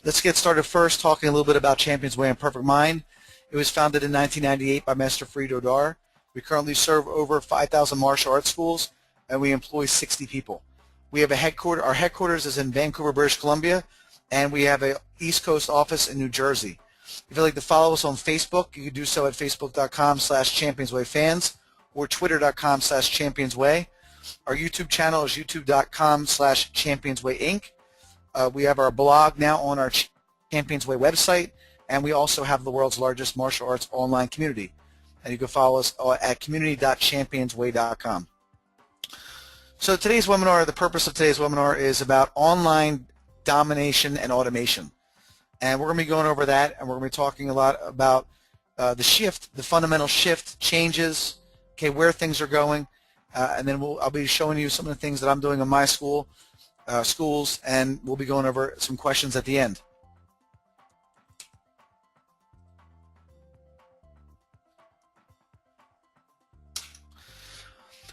Let's get started first talking a little bit about Champions Way and Perfect Mind. It was founded in 1998 by Master Frido Dar. We currently serve over 5,000 martial arts schools, and we employ 60 people. We have our headquarters is in Vancouver, British Columbia, and we have an East Coast office in New Jersey. If you'd like to follow us on Facebook, you can do so at facebook.com/championswayfans or twitter.com/championsway. Our YouTube channel is youtube.com/championswayinc. We have our blog now on our Champions Way website, and we also have the world's largest martial arts online community. And you can follow us at community.championsway.com. So today's webinar, the purpose of today's webinar is about online domination and automation. And we're going to be going over that, and we're going to be talking a lot about the shift, the fundamental shift, changes, okay, where things are going, and then I'll be showing you some of the things that I'm doing in my schools, and we'll be going over some questions at the end.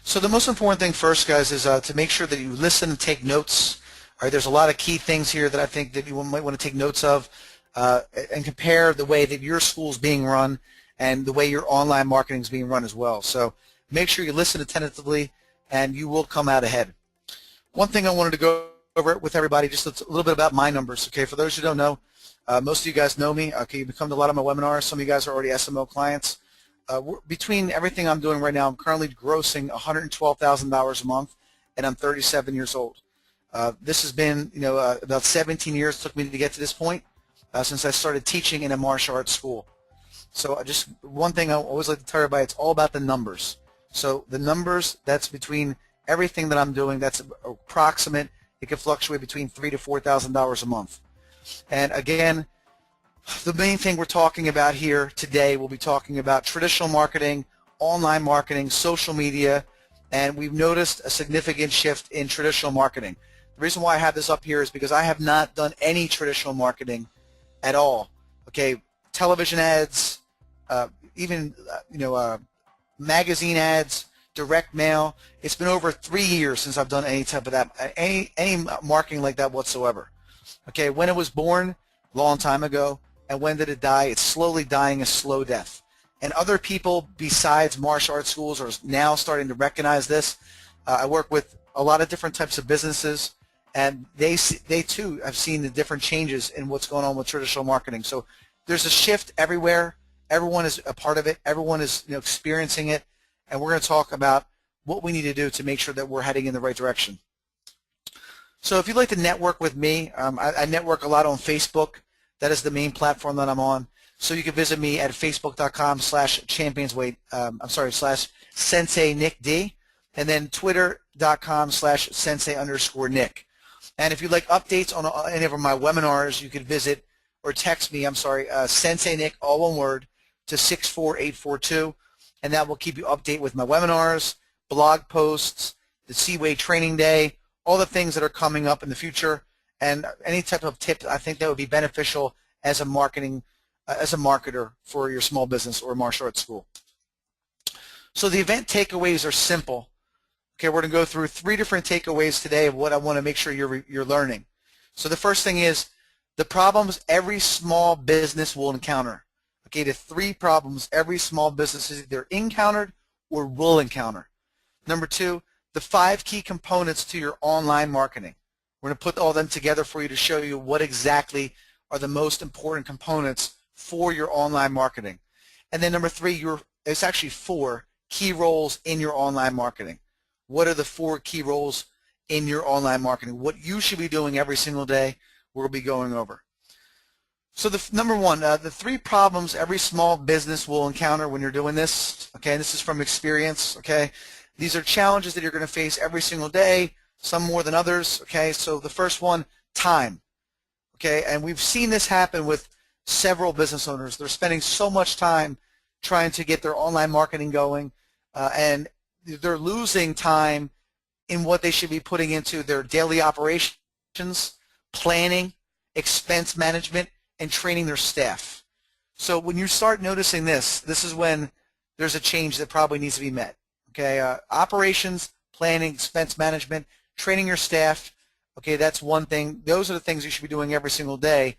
So the most important thing first, guys, is to make sure that you listen and take notes. All right, there's a lot of key things here that I think that you might want to take notes of and compare the way that your school is being run and the way your online marketing is being run as well. So make sure you listen attentively, and you will come out ahead. One thing I wanted to go over with everybody, just a little bit about my numbers. Okay, for those who don't know, most of you guys know me. Okay, you've come to a lot of my webinars. Some of you guys are already SMO clients. Between everything I'm doing right now, I'm currently grossing $112,000 a month, and I'm 37 years old. This has been, about 17 years it took me to get to this point since I started teaching in a martial arts school. So just one thing I always like to tell everybody, it's all about the numbers. So the numbers, that's between everything that I'm doing, that's approximate. It can fluctuate between $3,000 to $4,000 a month. And again, the main thing we're talking about here today, we'll be talking about traditional marketing, online marketing, social media, and we've noticed a significant shift in traditional marketing. The reason why I have this up here is because I have not done any traditional marketing at all. Okay, television ads, even magazine ads, direct mail. It's been over 3 years since I've done any type of that, any marketing like that whatsoever. Okay, when it was born, a long time ago, and when did it die? It's slowly dying a slow death. And other people besides martial arts schools are now starting to recognize this. I work with a lot of different types of businesses, and they too have seen the different changes in what's going on with traditional marketing. So there's a shift everywhere. Everyone is a part of it. Everyone is experiencing it, and we're going to talk about what we need to do to make sure that we're heading in the right direction. So if you'd like to network with me, I network a lot on Facebook. That is the main platform that I'm on. So you can visit me at facebook.com/championsway, /Sensei Nick D, and then twitter.com/Sensei_Nick. And if you'd like updates on any of my webinars, you can visit or text me, Sensei Nick, all one word, to 64842, and that will keep you updated with my webinars, blog posts, the Seaway Training Day, all the things that are coming up in the future, and any type of tip I think that would be beneficial as a marketer for your small business or martial arts school. So the event takeaways are simple. Okay, we're going to go through 3 different takeaways today of what I want to make sure you're learning. So the first thing is the problems every small business will encounter. Okay, the 3 problems every small business has either encountered or will encounter. Number 2, the 5 key components to your online marketing. We're going to put all them together for you to show you what exactly are the most important components for your online marketing. And then number 3, it's actually 4 key roles in your online marketing. What are the 4 key roles in your online marketing? What you should be doing every single day, we'll be going over. So number 1, the 3 problems every small business will encounter when you're doing this. Okay, and this is from experience. Okay, these are challenges that you're going to face every single day, some more than others. Okay, so the first one, time. Okay, and we've seen this happen with several business owners. They're spending so much time trying to get their online marketing going, and they're losing time in what they should be putting into their daily operations, planning, expense management, and training their staff. So when you start noticing this is when there's a change that probably needs to be met. Okay, operations, planning, expense management, training your staff. Okay, that's one thing. Those are the things you should be doing every single day.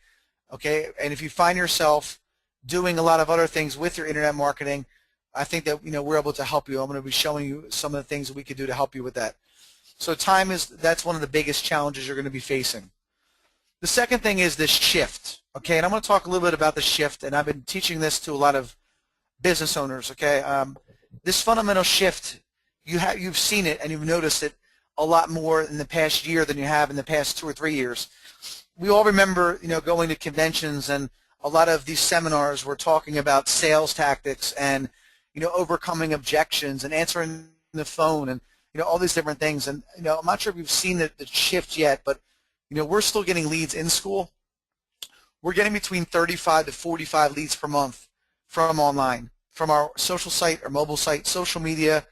Okay, and if you find yourself doing a lot of other things with your internet marketing, I think that we're able to help you. I'm going to be showing you some of the things that we could do to help you with that. So that's one of the biggest challenges you're going to be facing. The second thing is this shift. Okay, and I'm going to talk a little bit about the shift, and I've been teaching this to a lot of business owners. Okay, this fundamental shift, you've seen it and you've noticed it a lot more in the past year than you have in the past 2 or 3 years. We all remember, going to conventions, and a lot of these seminars were talking about sales tactics and, overcoming objections and answering the phone and, all these different things. And, I'm not sure if you've seen the shift yet, but, we're still getting leads in school. We're getting between 35 to 45 leads per month from online, from our social site, our mobile site, social media,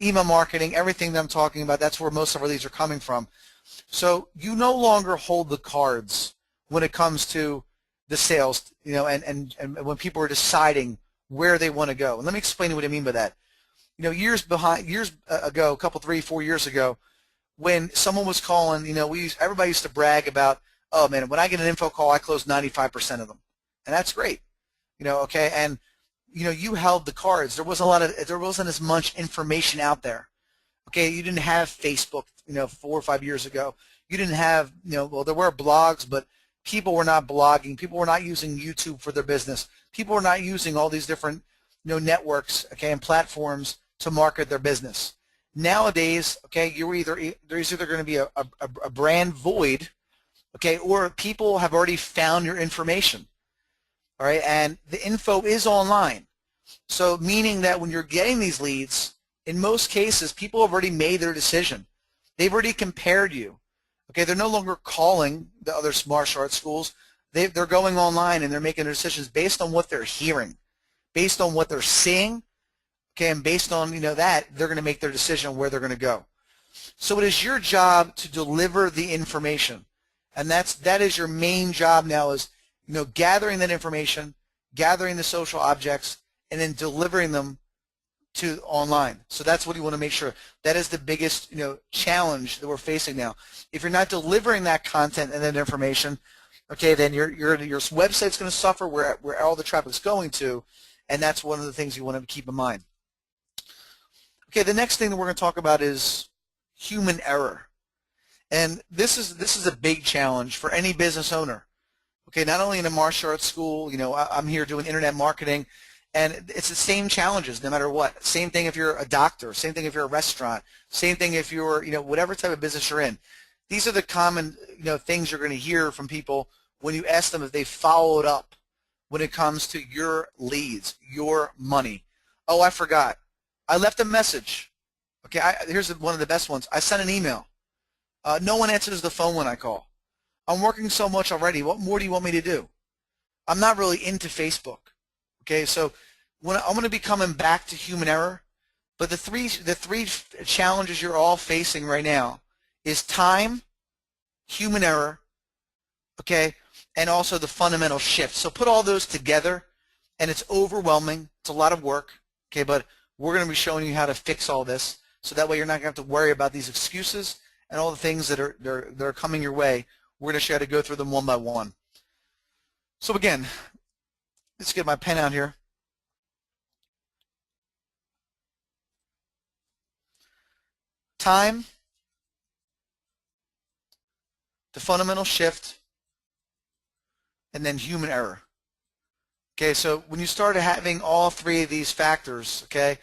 email marketing, everything that I'm talking about. That's where most of our leads are coming from. So you no longer hold the cards when it comes to the sales, and when people are deciding where they want to go. And let me explain what I mean by that. Years ago, a couple, 3, 4 years ago, when someone was calling, everybody used to brag about, oh man, when I get an info call, I close 95% of them, and that's great, okay. And you held the cards. There wasn't as much information out there. Okay, you didn't have Facebook, 4 or 5 years ago. You didn't have, well, there were blogs, but people were not blogging. People were not using YouTube for their business. People were not using all these different, networks, okay, and platforms to market their business. Nowadays, okay, there's either going to be a brand void, okay, or people have already found your information, all right, and the info is online. So meaning that when you're getting these leads, in most cases, people have already made their decision. They've already compared you. Okay, they're no longer calling the other martial arts schools. They're going online and they're making their decisions based on what they're hearing, based on what they're seeing. Okay, and based on that, they're going to make their decision on where they're going to go. So it is your job to deliver the information, and that is your main job now. Is gathering that information, gathering the social objects, and then delivering them to online. So that's what you want to make sure. That is the biggest challenge that we're facing now. If you're not delivering that content and that information, okay, then your website's going to suffer where all the traffic's going to, and that's one of the things you want to keep in mind. Okay, the next thing that we're going to talk about is human error, and this is a big challenge for any business owner. Okay, not only in a martial arts school, I'm here doing internet marketing. And it's the same challenges no matter what. Same thing if you're a doctor, same thing if you're a restaurant, same thing if you're, whatever type of business you're in. These are the common, things you're going to hear from people when you ask them if they followed up when it comes to your leads, your money. Oh, I forgot. I left a message. Okay, here's one of the best ones. I sent an email. No one answers the phone when I call. I'm working so much already. What more do you want me to do? I'm not really into Facebook. Okay, so I'm going to be coming back to human error, but the three challenges you're all facing right now is time, human error, okay, and also the fundamental shift. So put all those together, and it's overwhelming. It's a lot of work, okay, but we're going to be showing you how to fix all this, so that way you're not going to have to worry about these excuses and all the things that are coming your way. We're going to show you how to go through them one by one. So again, let's get my pen out here. Time, the fundamental shift, and then human error. Okay, so when you start having all three of these factors, okay,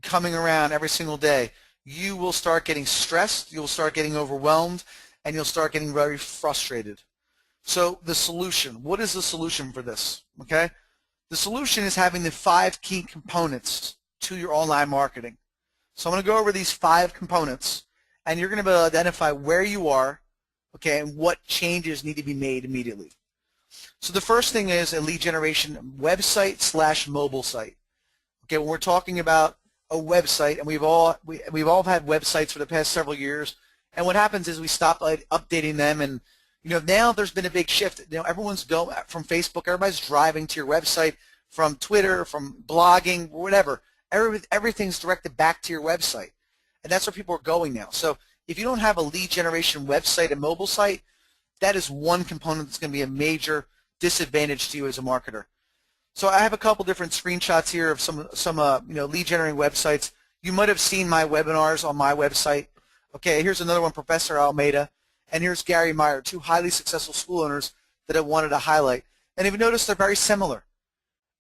coming around every single day, you will start getting stressed, you'll start getting overwhelmed, and you'll start getting very frustrated. So the solution, what is the solution for this? Okay, the solution is having the 5 key components to your online marketing. So I'm going to go over these 5 components, and you're going to be able to identify where you are, okay, and what changes need to be made immediately. So the first thing is a lead generation website / mobile site. Okay, when we're talking about a website, and we've all had websites for the past several years, and what happens is we stop updating them, and now there's been a big shift. Everyone's going from Facebook, everybody's driving to your website, from Twitter, from blogging, whatever. Everything's directed back to your website, and that's where people are going now. So if you don't have a lead generation website and mobile site, that is one component that's going to be a major disadvantage to you as a marketer. So I have a couple different screenshots here of some lead generating websites. You might have seen my webinars on my website. Okay, here's another one, Professor Almeida, and here's Gary Meyer, two highly successful school owners that I wanted to highlight. And if you notice, they're very similar.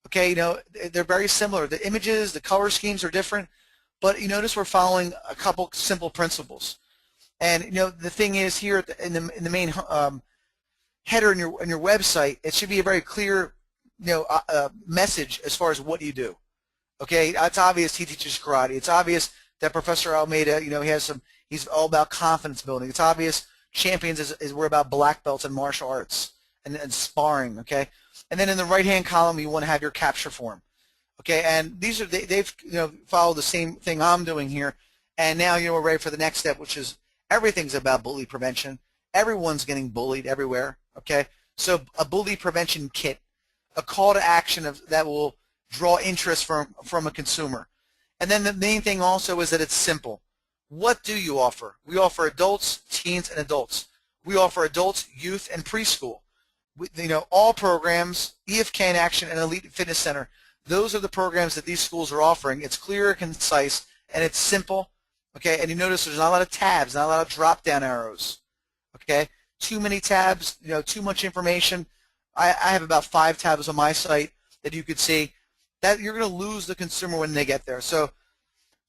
Okay, they're very similar. The images, the color schemes are different, but you notice we're following a couple simple principles. And the thing is here in the main header in your website, it should be a very clear message as far as what you do. Okay, it's obvious he teaches karate. It's obvious that Professor Almeida, he's all about confidence building. It's obvious Champions is we're about black belts in martial arts and sparring. Okay, and then in the right-hand column you want to have your capture form. Okay, and these are they've followed the same thing I'm doing here, and now we're ready for the next step, which is everything's about bully prevention. Everyone's getting bullied everywhere. Okay, so a bully prevention kit, a call to action that will draw interest from a consumer. And then the main thing also is that it's simple. What do you offer? We offer adults, teens, and adults. We offer adults, youth, and preschool. All programs, EFK in Action, and Elite Fitness Center. Those are the programs that these schools are offering. It's clear, concise, and it's simple. Okay, and you notice there's not a lot of tabs, not a lot of drop-down arrows. Okay, too many tabs, too much information. I have about 5 tabs on my site that you could see. That you're going to lose the consumer when they get there. So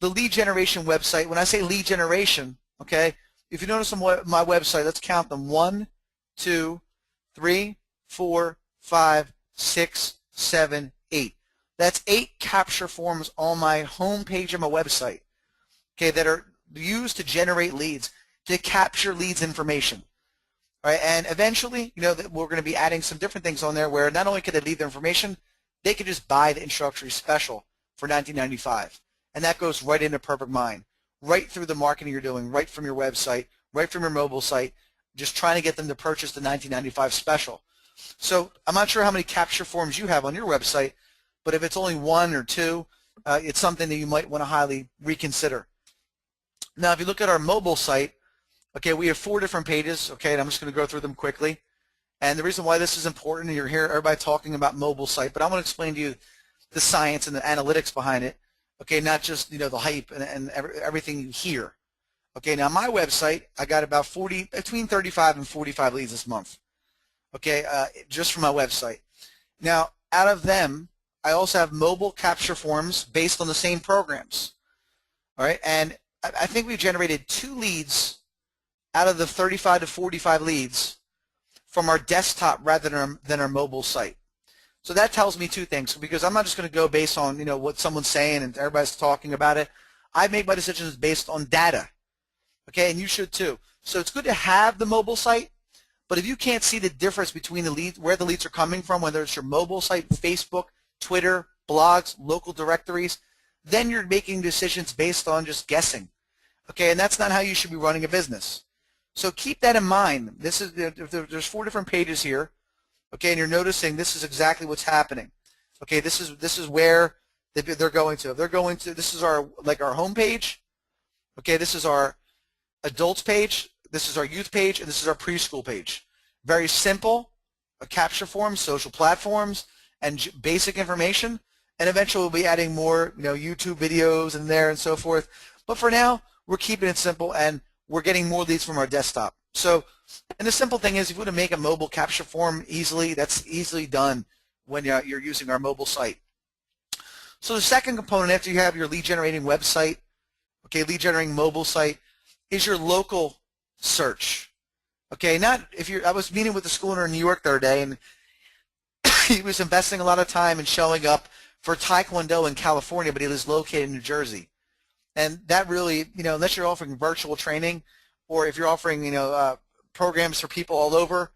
the lead generation website, when I say lead generation, okay, if you notice on my website, let's count them: 1, 2, 3, 4, 5, 6, 7, 8. That's 8 capture forms on my home page of my website, okay, that are used to generate leads, to capture leads information. All right, and eventually, that we're going to be adding some different things on there where not only could they leave their information, they could just buy the introductory special for $19.95. And that goes right into Perfect Mind, right through the marketing you're doing, right from your website, right from your mobile site, just trying to get them to purchase the $19.95 special. So I'm not sure how many capture forms you have on your website, but if it's only 1 or 2, it's something that you might want to highly reconsider. Now, if you look at our mobile site, okay, we have 4 different pages, okay, and I'm just going to go through them quickly. And the reason why this is important, you're hearing everybody talking about mobile site, but I want to explain to you the science and the analytics behind it, okay, not just, the hype and everything you hear. Okay, now my website, I got about between 35 and 45 leads this month, okay, just from my website. Now, out of them, I also have mobile capture forms based on the same programs, all right, and I think we've generated 2 leads out of the 35 to 45 leads from our desktop rather than our mobile site. So that tells me 2 things, because I'm not just going to go based on what someone's saying and everybody's talking about it. I make my decisions based on data, okay, and you should too. So it's good to have the mobile site, but if you can't see the difference between the leads, where the leads are coming from, whether it's your mobile site, Facebook, Twitter, blogs, local directories, then you're making decisions based on just guessing, okay, and that's not how you should be running a business. So keep that in mind. There's 4 different pages here, okay, and you're noticing this is exactly what's happening. Okay, this is where they're going to. This is our home page. Okay, this is our adults page. This is our youth page, and this is our preschool page. Very simple, a capture form, social platforms, and basic information. And eventually we'll be adding more, YouTube videos in there and so forth. But for now, we're keeping it simple, and we're getting more leads from our desktop. So, and the simple thing is, if you want to make a mobile capture form easily, that's easily done when you're using our mobile site. So the second component, after you have your lead generating website, okay, lead generating mobile site, is your local search. Okay, I was meeting with a school owner in New York the other day, and he was investing a lot of time in showing up for Taekwondo in California, but he was located in New Jersey. And that really, unless you're offering virtual training, or if you're offering, programs for people all over,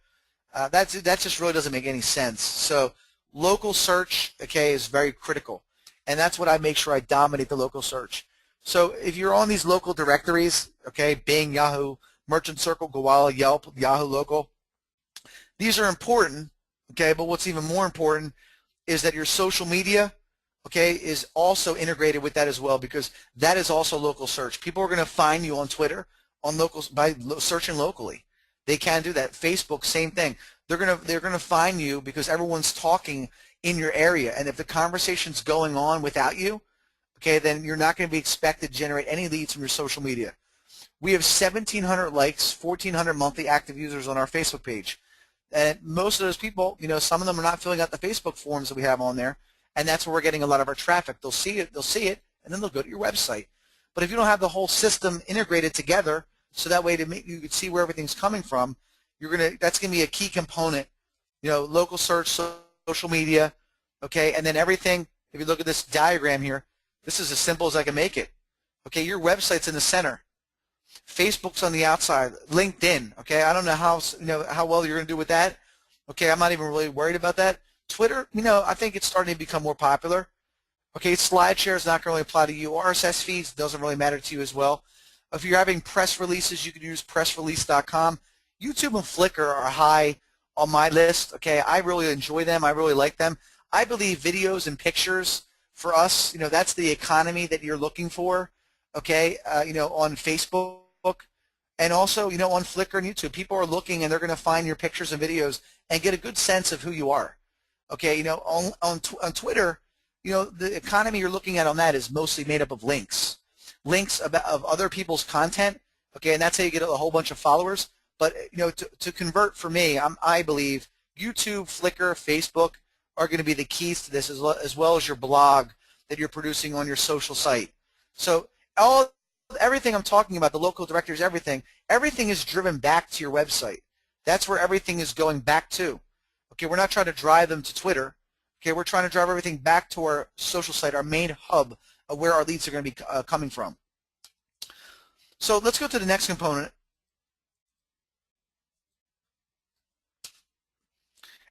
that just really doesn't make any sense. So local search, okay, is very critical. And that's what I make sure I dominate the local search. So if you're on these local directories, okay, Bing, Yahoo, Merchant Circle, Gowalla, Yelp, Yahoo Local, these are important, okay, but what's even more important is that your social media, okay, is also integrated with that as well, because that is also local search. People are going to find you on Twitter by searching locally. They can do that. Facebook, same thing. they're gonna find you because everyone's talking in your area, and if the conversation's going on without you, okay, then you're not going to be expected to generate any leads from your social media. We have 1,700 likes, 1,400 monthly active users on our Facebook page. And most of those people, some of them are not filling out the Facebook forms that we have on there, and that's where we're getting a lot of our traffic. They'll see it, and then they'll go to your website. But if you don't have the whole system integrated together, so that way you can see where everything's coming from, that's gonna be a key component. Local search, social media, okay, and then everything. If you look at this diagram here, this is as simple as I can make it. Okay, your website's in the center. Facebook's on the outside, LinkedIn, okay? I don't know how well you're going to do with that. Okay, I'm not even really worried about that. Twitter, I think it's starting to become more popular. Okay, SlideShare is not going to really apply to you. RSS feeds doesn't really matter to you as well. If you're having press releases, you can use pressrelease.com. YouTube and Flickr are high on my list. Okay, I really enjoy them. I really like them. I believe videos and pictures for us, that's the economy that you're looking for. Okay, on Facebook. And also, on Flickr and YouTube, people are looking and they're going to find your pictures and videos and get a good sense of who you are. Okay, on Twitter, the economy you're looking at on that is mostly made up of links of other people's content. Okay, and that's how you get a whole bunch of followers. But to convert for me, I believe YouTube, Flickr, Facebook are going to be the keys to this, as well as your blog that you're producing on your social site. So everything I'm talking about, the local directories, everything is driven back to your website. That's where everything is going back to. Okay, we're not trying to drive them to Twitter. Okay, we're trying to drive everything back to our social site, our main hub of where our leads are going to be coming from. So let's go to the next component.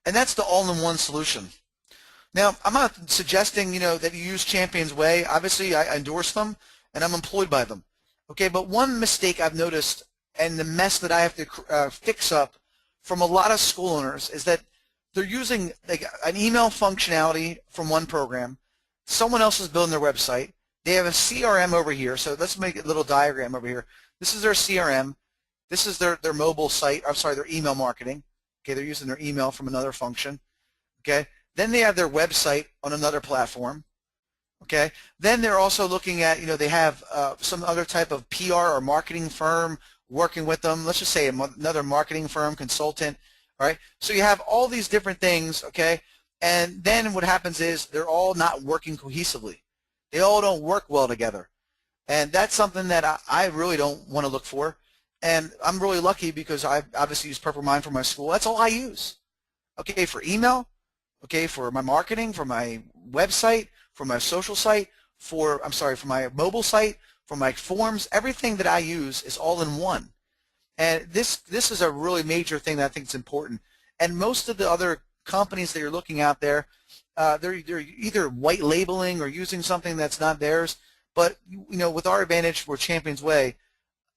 And that's the all-in-one solution. Now, I'm not suggesting, that you use Champion's Way. Obviously, I endorse them, and I'm employed by them. Okay, but one mistake I've noticed, and the mess that I have to fix up from a lot of school owners, is that they're using an email functionality from one program. Someone else is building their website. They have a CRM over here. So let's make a little diagram over here. This is their CRM. This is their mobile site. I'm sorry, their email marketing. Okay, they're using their email from another function. Okay, then they have their website on another platform. Okay, then they're also looking at, they have some other type of PR or marketing firm working with them. Let's just say another marketing firm, consultant. All right, so you have all these different things. Okay, and then what happens is they're all not working cohesively. They all don't work well together, and that's something that I really don't want to look for. And I'm really lucky because I obviously use Purple Mind for my school. That's all I use. Okay, for email, okay, for my marketing, for my website, for my social site, for my mobile site, for my forms, everything that I use is all in one. And this is a really major thing that I think is important. And most of the other companies that you're looking out there, they're either white labeling or using something that's not theirs. But with our advantage, we're Champion's Way,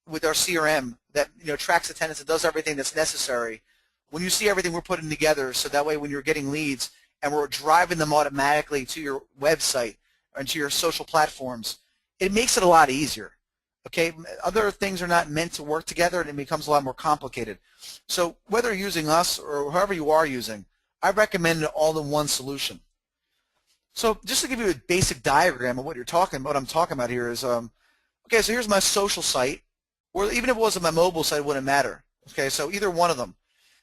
with our CRM that tracks attendance and does everything that's necessary. When you see everything we're putting together, so that way when you're getting leads and we're driving them automatically to your website and to your social platforms, it makes it a lot easier. Okay, other things are not meant to work together, and it becomes a lot more complicated. So whether you're using us or whoever you are using, I recommend an all-in-one solution. So just to give you a basic diagram of what I'm talking about here is, okay, so here's my social site, or even if it wasn't my mobile site, it wouldn't matter. Okay, so either one of them.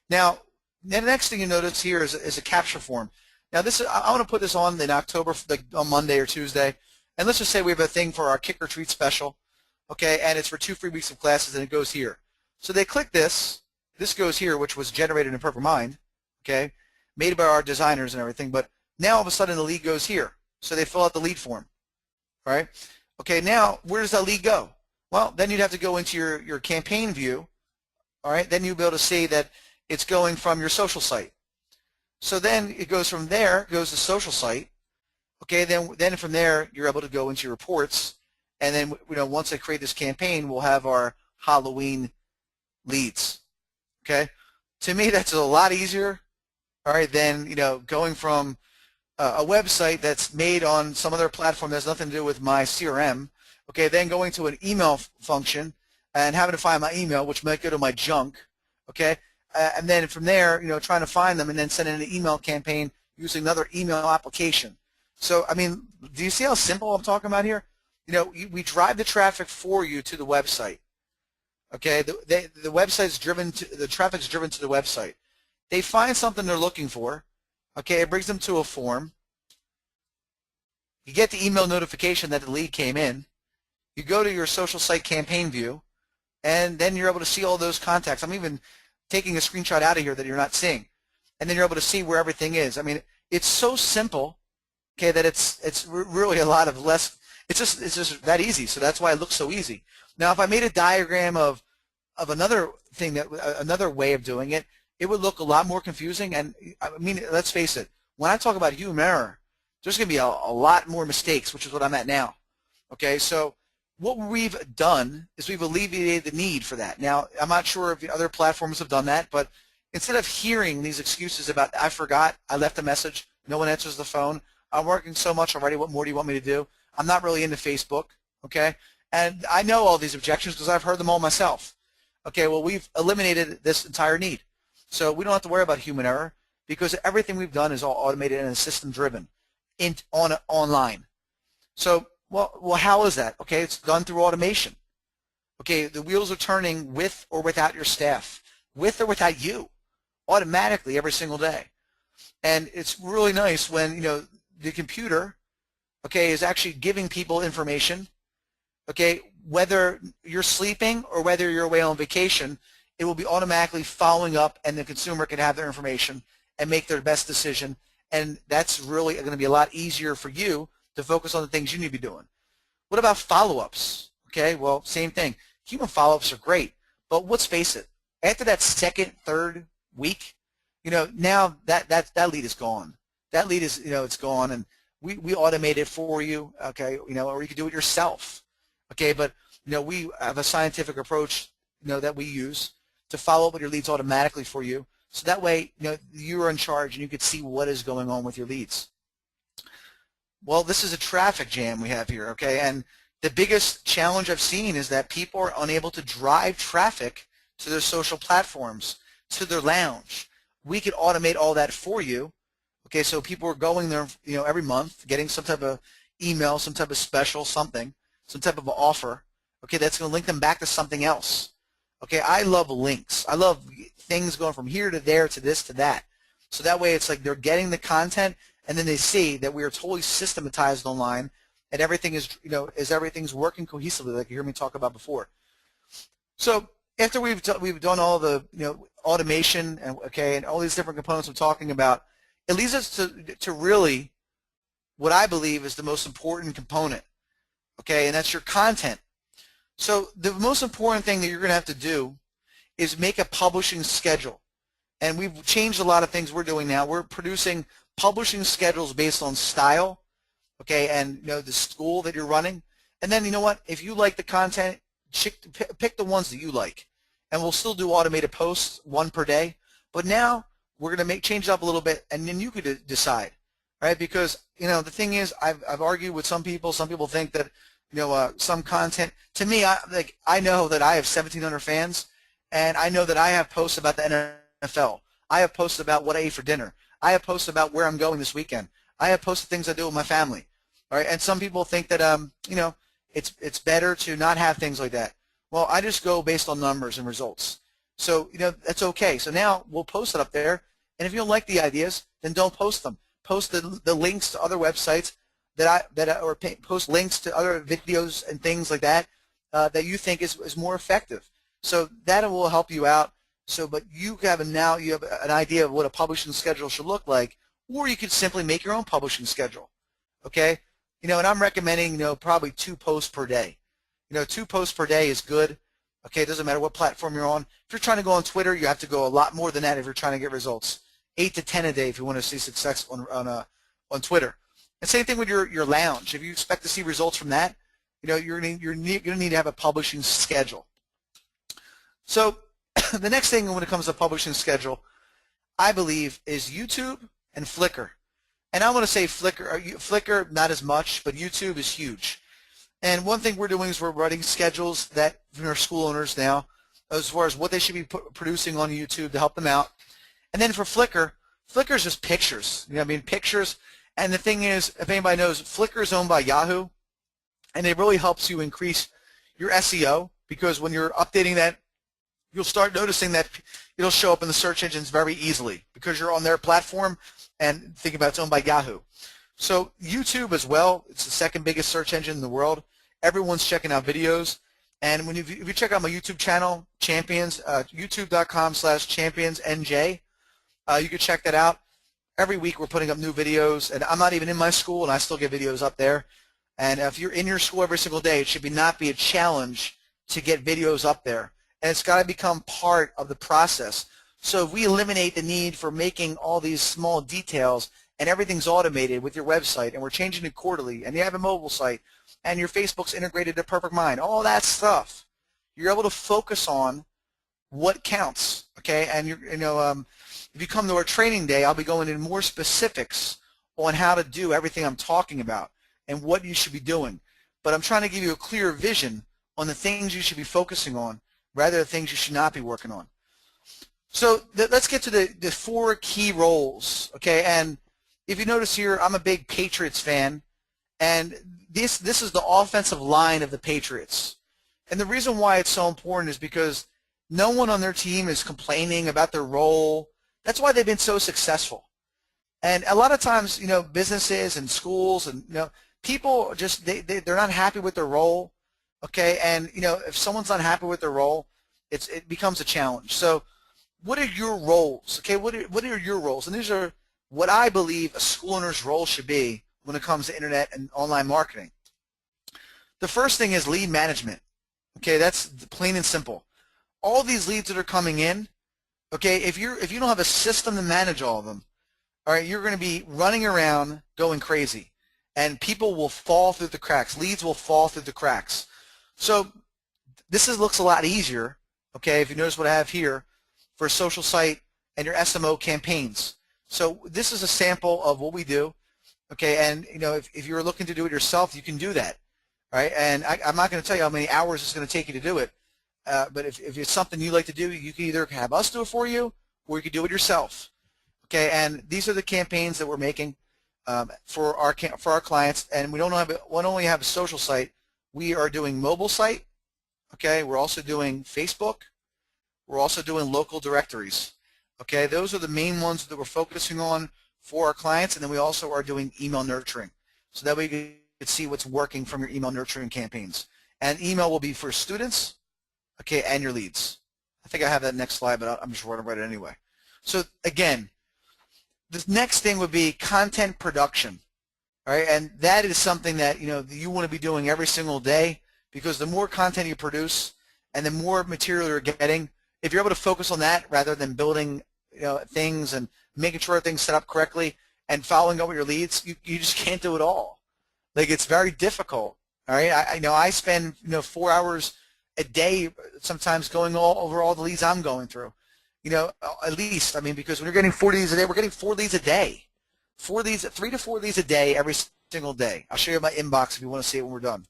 Now, the next thing you notice here is a capture form. Now, I want to put this on in October, on Monday or Tuesday, and let's just say we have a thing for our Kick or Treat special, okay, and it's for 2 free weeks of classes, and it goes here. So they click this. This goes here, which was generated in Purple Mind, okay, made by our designers and everything, but now all of a sudden the lead goes here. So they fill out the lead form, right? Okay, now where does that lead go? Well, then you'd have to go into your campaign view, all right? Then you'll be able to see that it's going from your social site. So then it goes from there, goes to social site. Okay, then from there you're able to go into your reports, and then once I create this campaign, we'll have our Halloween leads. Okay, to me that's a lot easier. All right, than going from a website that's made on some other platform that has nothing to do with my CRM. Okay, then going to an email function and having to find my email, which might go to my junk. Okay, and then from there, trying to find them and then sending an email campaign using another email application. So, I mean, do you see how simple I'm talking about here? We drive the traffic for you to the website. Okay, the website's driven to, the traffic's driven to the website. They find something they're looking for. Okay, it brings them to a form. You get the email notification that the lead came in. You go to your social site campaign view, and then you're able to see all those contacts. I'm even taking a screenshot out of here that you're not seeing. And then you're able to see where everything is. I mean, it's so simple, okay, that it's really a lot of less, it's just that easy. So that's why it looks so easy. Now, if I made a diagram of another thing, another way of doing it, it would look a lot more confusing. And I mean, let's face it, when I talk about human error, there's going to be a lot more mistakes, which is what I'm at now. Okay, so what we've done is we've alleviated the need for that. Now, I'm not sure if other platforms have done that, but instead of hearing these excuses about, I forgot, I left a message, no one answers the phone, I'm working so much already, what more do you want me to do? I'm not really into Facebook, okay? And I know all these objections because I've heard them all myself. Okay, well, we've eliminated this entire need. So we don't have to worry about human error because everything we've done is all automated and system-driven online. So, well, how is that? Okay, it's done through automation. Okay, the wheels are turning with or without your staff, with or without you, automatically every single day. And it's really nice when, the computer, okay, is actually giving people information, okay, whether you're sleeping or whether you're away on vacation, it will be automatically following up and the consumer can have their information and make their best decision. And that's really going to be a lot easier for you to focus on the things you need to be doing. What about follow-ups? Okay, well, same thing. Human follow-ups are great, but let's face it, after that second, third week, now that lead is gone. That lead is, it's gone, and we automate it for you, okay, or you can do it yourself, okay, but, we have a scientific approach, that we use to follow up with your leads automatically for you, so that way, you're in charge and you can see what is going on with your leads. Well, this is a traffic jam we have here, okay, and the biggest challenge I've seen is that people are unable to drive traffic to their social platforms, to their lounge. We could automate all that for you. Okay, so people are going there, every month, getting some type of email, some type of special something, some type of offer. Okay, that's going to link them back to something else. Okay, I love links. I love things going from here to there to this to that. So that way it's like they're getting the content and then they see that we are totally systematized online and everything is, everything's working cohesively like you heard me talk about before. So after we've done all the, automation and all these different components I'm talking about, it leads us to really what I believe is the most important component, okay, and that's your content. So the most important thing that you're going to have to do is make a publishing schedule. And we've changed a lot of things we're doing now. We're producing publishing schedules based on style, okay, and the school that you're running. And then, if you like the content, pick the ones that you like. And we'll still do automated posts, 1 per day. But now we're going to change it up a little bit, and then you could decide, right? Because, the thing is, I've argued with some people. Some people think that, some content. To me, I know that I have 1,700 fans, and I know that I have posts about the NFL. I have posts about what I ate for dinner. I have posts about where I'm going this weekend. I have posted things I do with my family. All right, and some people think that, it's better to not have things like that. Well, I just go based on numbers and results. So, that's okay. So now we'll post it up there, and if you don't like the ideas, then don't post them. Post the links to other websites or post links to other videos and things like that that you think is more effective. So that will help you out. So, but you have now you have an idea of what a publishing schedule should look like, or you could simply make your own publishing schedule. Okay, and I'm recommending probably 2 posts per day. 2 posts per day is good. Okay, it doesn't matter what platform you're on. If you're trying to go on Twitter, you have to go a lot more than that if you're trying to get results. 8 to 10 a day if you want to see success on Twitter. And same thing with your lounge. If you expect to see results from that, you're going to need to have a publishing schedule. So the next thing when it comes to publishing schedule, I believe, is YouTube and Flickr. And I want to say Flickr not as much, but YouTube is huge. And one thing we're doing is we're writing schedules that for our school owners now as far as what they should be producing on YouTube to help them out. And then for Flickr, Flickr is just pictures. You know what I mean? Pictures. And the thing is, if anybody knows, Flickr is owned by Yahoo, and it really helps you increase your SEO, because when you're updating that, you'll start noticing that it'll show up in the search engines very easily because you're on their platform, and think about it's owned by Yahoo. So YouTube as well, it's the second biggest search engine in the world. Everyone's checking out videos. And if you check out my YouTube channel, Champions, youtube.com/championsnj, you can check that out. Every week we're putting up new videos, and I'm not even in my school, and I still get videos up there. And if you're in your school every single day, it should not be a challenge to get videos up there. And it's got to become part of the process. So if we eliminate the need for making all these small details and everything's automated with your website, and we're changing it quarterly, and you have a mobile site, and your Facebook's integrated to Perfect Mind, all that stuff, you're able to focus on what counts, okay? And if you come to our training day, I'll be going into more specifics on how to do everything I'm talking about and what you should be doing. But I'm trying to give you a clear vision on the things you should be focusing on rather than things you should not be working on. So let's get to the 4 key roles, okay? And if you notice here, I'm a big Patriots fan, and this is the offensive line of the Patriots. And the reason why it's so important is because no one on their team is complaining about their role. That's why they've been so successful. And a lot of times, businesses and schools and, people just, they're not happy with their role, okay? And, if someone's not happy with their role, it becomes a challenge. So what are your roles, okay? What are your roles? And these are what I believe a school owner's role should be when it comes to internet and online marketing. The first thing is lead management, okay? That's plain and simple. All these leads that are coming in, okay, if you don't have a system to manage all of them, all right, you're going to be running around going crazy, and people will fall through the cracks. Leads will fall through the cracks. So this looks a lot easier, okay, if you notice what I have here for a social site and your SMO campaigns. So this is a sample of what we do, okay, and if you're looking to do it yourself, you can do that, right? And I'm not going to tell you how many hours it's going to take you to do it, but if it's something you like to do, you can either have us do it for you, or you can do it yourself, okay? And these are the campaigns that we're making for our clients, and we don't only have a social site, we are doing mobile site, okay? We're also doing Facebook. We're also doing local directories. Okay, those are the main ones that we're focusing on for our clients, and then we also are doing email nurturing. So that way you can see what's working from your email nurturing campaigns. And email will be for students, okay, and your leads. I think I have that next slide, but I'm just going to write it anyway. So again, the next thing would be content production. All right, and that is something that you want to be doing every single day, because the more content you produce and the more material you're getting, if you're able to focus on that rather than building things and making sure everything's set up correctly and following up with your leads, you just can't do it all. Like, it's very difficult. All right, I spend 4 hours a day sometimes going over all the leads I'm going through. At least, because when you're getting 4 leads a day, we're getting 4 leads a day. 3 to 4 leads a day every single day. I'll show you my inbox if you want to see it when we're done.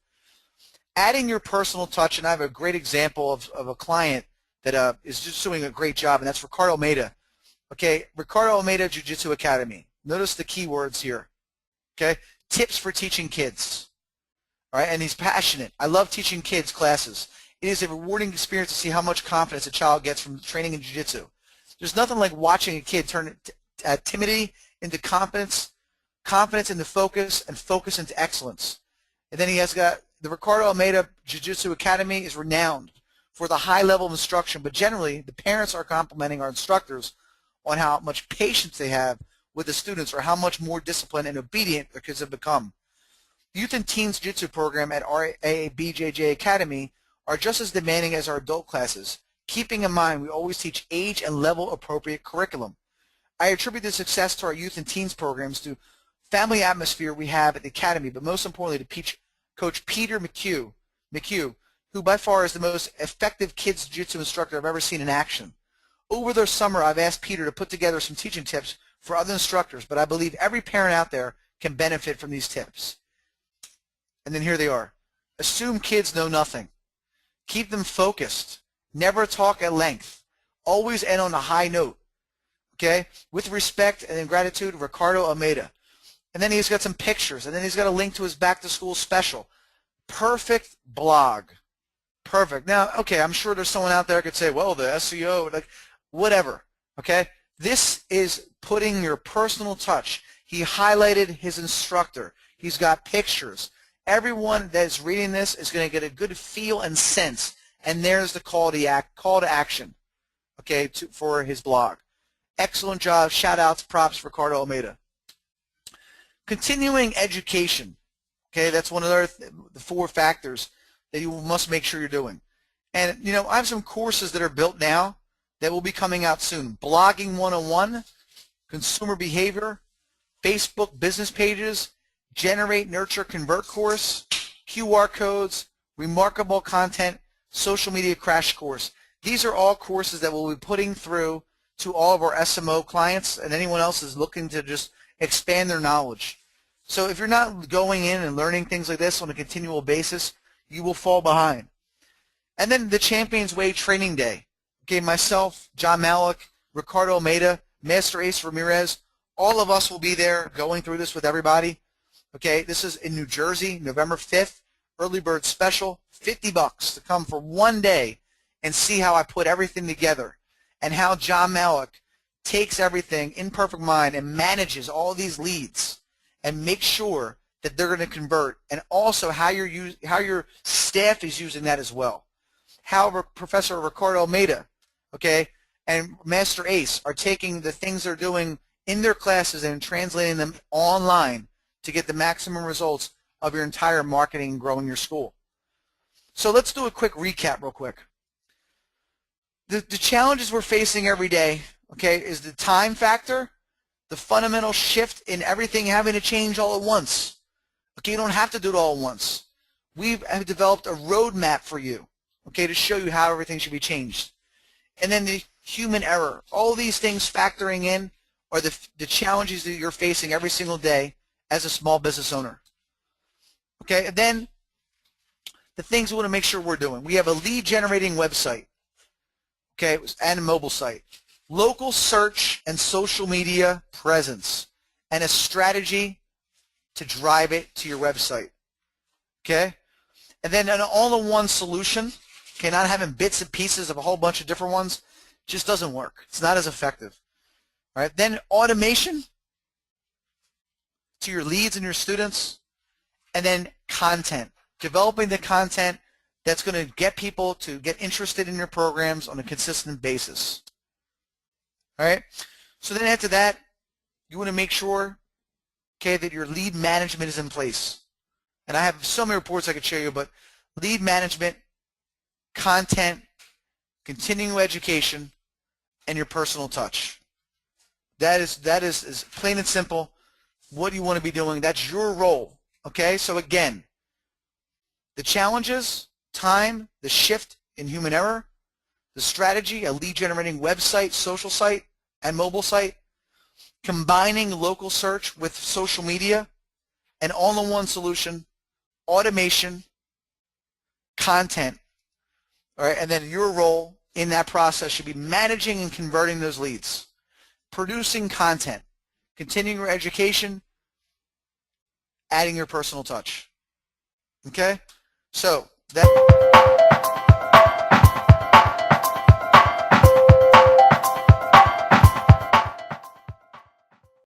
Adding your personal touch, and I have a great example of a client that is just doing a great job, and that's Ricardo Almeida. Okay, Ricardo Almeida Jiu-Jitsu Academy. Notice the keywords here. Okay, tips for teaching kids. All right, and he's passionate. I love teaching kids classes. It is a rewarding experience to see how much confidence a child gets from training in Jiu-Jitsu. There's nothing like watching a kid turn timidity into confidence, confidence into focus, and focus into excellence. And then he has got the Ricardo Almeida Jiu-Jitsu Academy is renowned for the high level of instruction, but generally the parents are complimenting our instructors on how much patience they have with the students, or how much more disciplined and obedient their kids have become. The Youth and Teens Jiu-Jitsu program at our BJJ Academy are just as demanding as our adult classes, keeping in mind we always teach age and level appropriate curriculum. I attribute the success to our youth and teens programs to family atmosphere we have at the Academy, but most importantly to Coach Peter McHugh, who by far is the most effective kids jiu-jitsu instructor I've ever seen in action. Over the summer, I've asked Peter to put together some teaching tips for other instructors, but I believe every parent out there can benefit from these tips. And then here they are. Assume kids know nothing. Keep them focused Never talk at length. Always end on a high note. Okay? With respect and gratitude, Ricardo Almeida. And then he's got some pictures, and then he's got a link to his back-to-school special. Perfect blog. Perfect. Now, okay, I'm sure there's someone out there who could say, well, the SEO, like, whatever. Okay? This is putting your personal touch. He highlighted his instructor. He's got pictures. Everyone that is reading this is going to get a good feel and sense. And there's the call to action, okay, for his blog. Excellent job. Shout outs, props, Ricardo Almeida. Continuing education, okay, that's one of the 4 factors that you must make sure you're doing. And, you know, I have some courses that are built now that will be coming out soon. Blogging 101, consumer behavior, Facebook business pages, generate, nurture, convert course, QR codes, remarkable content, social media crash course. These are all courses that we'll be putting through to all of our SMO clients and anyone else is looking to just expand their knowledge. So if you're not going in and learning things like this on a continual basis, you will fall behind. And then the Champions Way Training Day. Okay, myself, John Malik, Ricardo Almeida, Master Ace Ramirez, all of us will be there going through this with everybody. Okay, this is in New Jersey, November 5th, early bird special, $50 to come for one day and see how I put everything together and how John Malik takes everything in perfect mind and manages all these leads and makes sure that they're going to convert, and also how your staff is using that as well. How Professor Ricardo Almeida, okay, and Master Ace are taking the things they're doing in their classes and translating them online to get the maximum results of your entire marketing and growing your school. So let's do a quick recap real quick. The challenges we're facing every day, okay, is the time factor, the fundamental shift in everything having to change all at once. Okay, you don't have to do it all at once. We have developed a roadmap for you, okay, to show you how everything should be changed. And then the human error. All these things factoring in are the challenges that you're facing every single day as a small business owner. Okay, and then the things we want to make sure we're doing. We have a lead generating website, okay, and a mobile site. Local search and social media presence, and a strategy to drive it to your website, okay? And then an all-in-one solution, okay, not having bits and pieces of a whole bunch of different ones, just doesn't work. It's not as effective, all right? Then automation to your leads and your students, and then content, developing the content that's going to get people to get interested in your programs on a consistent basis. All right, so then after that, you want to make sure, okay, that your lead management is in place. And I have so many reports I could show you, but lead management, content, continuing education, and your personal touch. That is plain and simple what you want to be doing. That's your role, okay? So again, the challenges, time, the shift in human error, the strategy, a lead generating website, social site, and mobile site, combining local search with social media, an all-in-one solution, automation, content, all right, and then your role in that process should be managing and converting those leads, producing content, continuing your education, adding your personal touch. Okay? So that